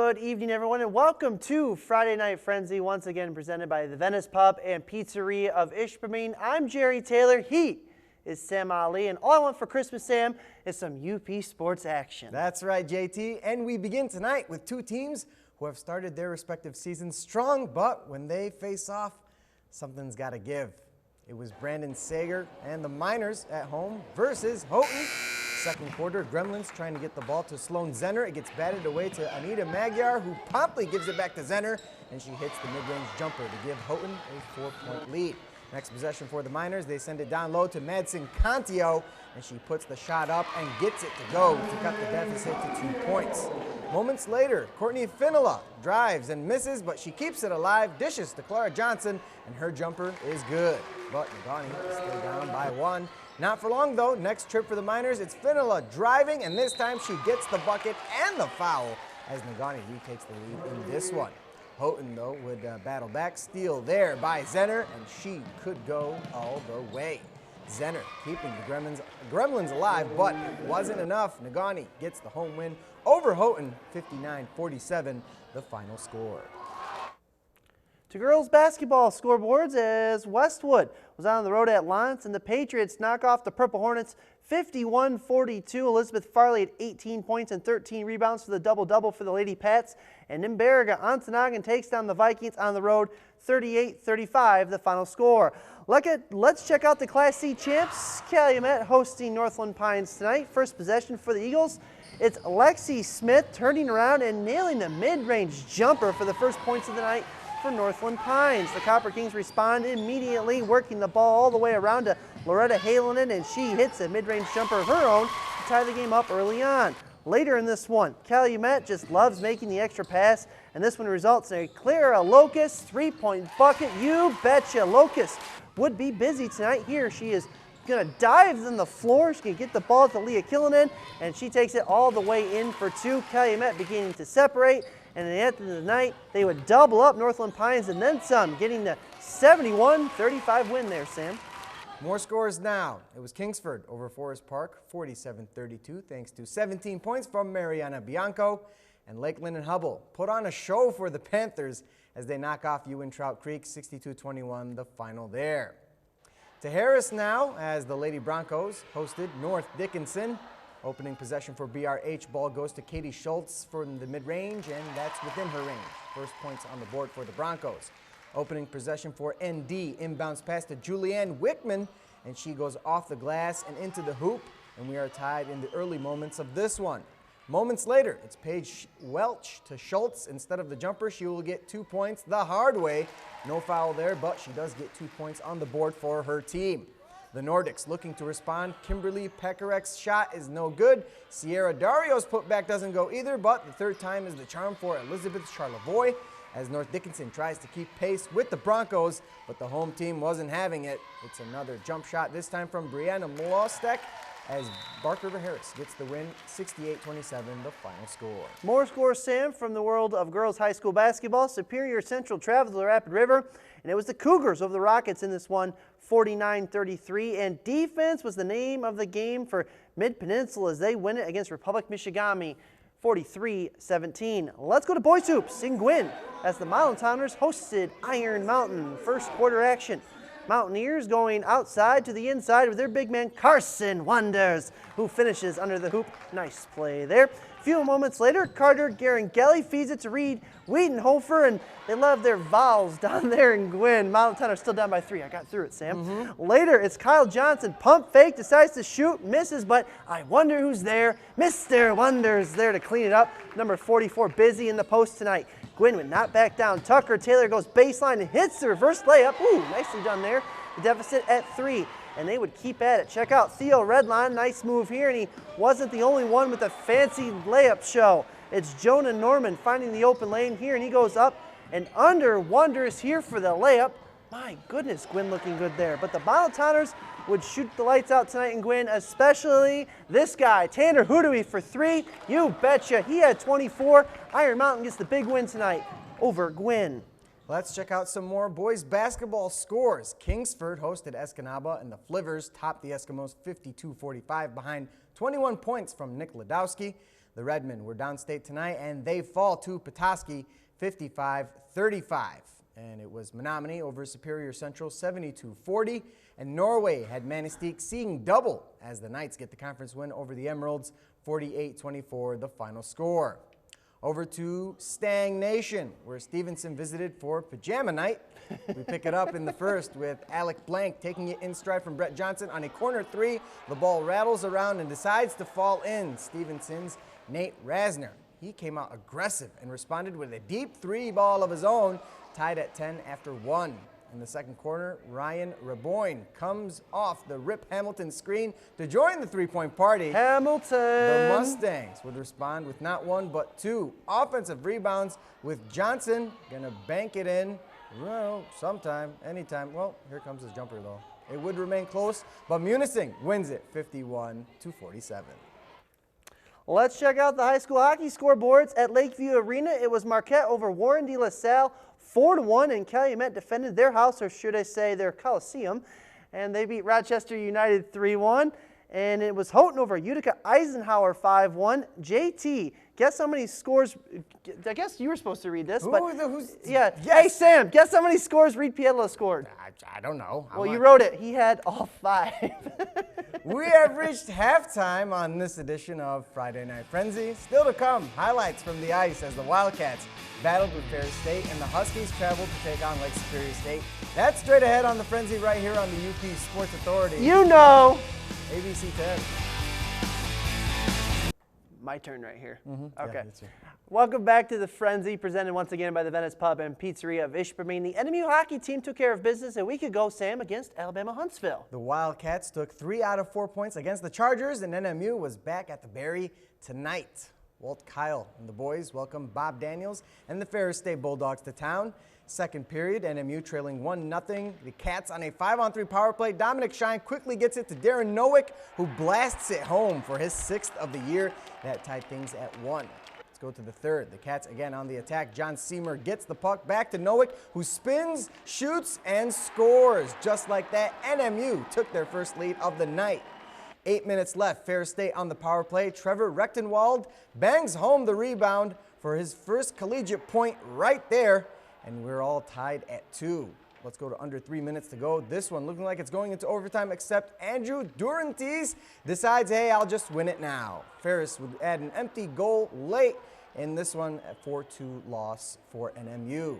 Good evening, everyone, and welcome to Friday Night Frenzy, once again presented by the Venice Pub and Pizzeria of Ishpeming. I'm Jerry Taylor. He is Sam Ali, and all I want for Christmas, Sam, is some UP sports action. That's right, JT, and we begin tonight with two teams who have started their respective seasons strong, but when they face off, something's got to give. It was Brandon Sager and the Miners at home versus Houghton. Second quarter, Gremlins trying to get the ball to Sloan Zenner. It gets batted away to Anita Magyar, who promptly gives it back to Zenner, and she hits the mid-range jumper to give Houghton a 4-point lead. Next possession for the Miners, they send it down low to Madsen Contio, and she puts the shot up and gets it to go to cut the deficit to 2 points. Moments later, Courtney Finola drives and misses, but she keeps it alive, dishes to Clara Johnson, and her jumper is good. But Negaunee is still down by 1. Not for long, though. Next trip for the Miners, it's Finola driving, and this time she gets the bucket and the foul as Negaunee retakes the lead in this one. Houghton, though, would battle back, steal there by Zenner, and she could go all the way. Zenner keeping the Gremlins alive, but it wasn't enough. Negaunee gets the home win over Houghton, 59-47, the final score. To girls basketball scoreboards, as Westwood was on the road at Lance, and the Patriots knock off the Purple Hornets 51-42. Elizabeth Farley had 18 points and 13 rebounds for the double-double for the Lady Pats. And Nimbariga Ontonagon takes down the Vikings on the road 38-35, the final score. Let's check out the Class C champs. Calumet hosting Northland Pines tonight. First possession for the Eagles. It's Lexi Smith turning around and nailing the mid-range jumper for the first points of the night for Northland Pines. The Copper Kings respond immediately, working the ball all the way around to Loretta Halonen, and she hits a mid-range jumper of her own to tie the game up early on. Later in this one, Calumet just loves making the extra pass, and this one results in a Clara Locust three-point bucket. You betcha. Locust would be busy tonight. Here she is going to dive on the floor. She can get the ball to Leah Killinan, and she takes it all the way in for two. Calumet beginning to separate, and at the end of the night, they would double up Northland Pines and then some, getting the 71-35 win there, Sam. More scores now. It was Kingsford over Forest Park, 47-32, thanks to 17 points from Mariana Bianco. And Lakeland and Hubble put on a show for the Panthers as they knock off Ewan Trout Creek, 62-21, the final there. To Harris now, as the Lady Broncos hosted North Dickinson. Opening possession for BRH, ball goes to Katie Schultz from the mid-range, and that's within her range. First points on the board for the Broncos. Opening possession for ND, inbounds pass to Julianne Wickman, and she goes off the glass and into the hoop, and we are tied in the early moments of this one. Moments later, it's Paige Welch to Schultz. Instead of the jumper, she will get 2 points the hard way. No foul there, but she does get 2 points on the board for her team. The Nordics looking to respond. Kimberly Pekarek's shot is no good. Sierra Dario's putback doesn't go either, but the third time is the charm for Elizabeth Charlevoix as North Dickinson tries to keep pace with the Broncos, but the home team wasn't having it. It's another jump shot, this time from Brianna Molostek, as Bark River Harris gets the win, 68-27, the final score. More scores, Sam, from the world of girls high school basketball. Superior Central traveled to the Rapid River, and it was the Cougars over the Rockets in this one, 49-33. And defense was the name of the game for Mid-Peninsula as they win it against Republic Michigami, 43-17. Let's go to boys hoops in Gwin as the Mountainers hosted Iron Mountain. First quarter action. Mountaineers going outside to the inside with their big man Carson Wonders, who finishes under the hoop. Nice play there. A few moments later, Carter Garangelli feeds it to Reed Wiedenhofer, and they love their vowels down there in Gwin. Mountain are still down by 3. I got through it, Sam. Later, it's Kyle Johnson. Pump fake, decides to shoot, misses, but I wonder who's there. Mr. Wonders there to clean it up. Number 44 busy in the post tonight. Gwin would not back down. Tucker Taylor goes baseline and hits the reverse layup. Ooh, nicely done there. The deficit at 3, and they would keep at it. Check out Theo Redline. Nice move here, and he wasn't the only one with a fancy layup show. It's Jonah Norman finding the open lane here, and he goes up and under. Wonders here for the layup. My goodness, Gwin looking good there. But the Mountainers would shoot the lights out tonight in Gwin, especially this guy, Tanner Hoodowy for 3. You betcha. He had 24. Iron Mountain gets the big win tonight over Gwin. Let's check out some more boys basketball scores. Kingsford hosted Escanaba, and the Flivers topped the Eskimos 52-45 behind 21 points from Nick Ladowski. The Redmen were downstate tonight, and they fall to Petoskey 55-35. And it was Menominee over Superior Central 72-40. And Norway had Manistique seeing double as the Knights get the conference win over the Emeralds 48-24, the final score. Over to Stang Nation, where Stevenson visited for Pajama Night. We pick it up in the first with Alec Blank taking it in stride from Brett Johnson on a corner three. The ball rattles around and decides to fall in. Stevenson's Nate Rasner. He came out aggressive and responded with a deep three ball of his own, tied at 10 after 1. In the second quarter, Ryan Reboyne comes off the Rip Hamilton screen to join the three-point party. Hamilton! The Mustangs would respond with not one but two offensive rebounds, with Johnson gonna bank it in, well, sometime, anytime. Well, here comes his jumper though. It would remain close, but Munising wins it 51-47. Let's check out the high school hockey scoreboards at Lakeview Arena. It was Marquette over Warren de La Salle 4-1, and Calumet defended their house, or should I say their Coliseum, and they beat Rochester United 3-1. And it was Houghton over Utica Eisenhower 5-1. JT, guess how many scores? I guess you were supposed to read this, yeah. Yes. Hey Sam, guess how many scores Reed Pietla scored? I don't know. Well, you wrote it. He had all 5. We have reached halftime on this edition of Friday Night Frenzy. Still to come, highlights from the ice as the Wildcats battled with Ferris State and the Huskies traveled to take on Lake Superior State. That's straight ahead on the Frenzy right here on the UP Sports Authority. You know. ABC 10. My turn right here. Okay. Yeah, welcome back to the Frenzy, presented once again by the Venice Pub and Pizzeria of Ishpeming. The NMU hockey team took care of business a week ago, Sam, against Alabama Huntsville. The Wildcats took 3 out of 4 points against the Chargers, and NMU was back at the Berry tonight. Walt Kyle and the boys welcome Bob Daniels and the Ferris State Bulldogs to town. Second period, NMU trailing 1-0. The Cats on a 5-on-3 power play. Dominic Shine quickly gets it to Darren Nowick, who blasts it home for his 6th of the year. That tied things at 1. Let's go to the third. The Cats again on the attack. John Seymour gets the puck back to Nowick, who spins, shoots, and scores. Just like that, NMU took their first lead of the night. 8 minutes left. Ferris State on the power play. Trevor Rechtenwald bangs home the rebound for his first collegiate point right there. And we're all tied at 2. Let's go to under 3 minutes to go. This one looking like it's going into overtime, except Andrew Durantes decides, hey, I'll just win it now. Ferris would add an empty goal late in this one, a 4-2 loss for NMU.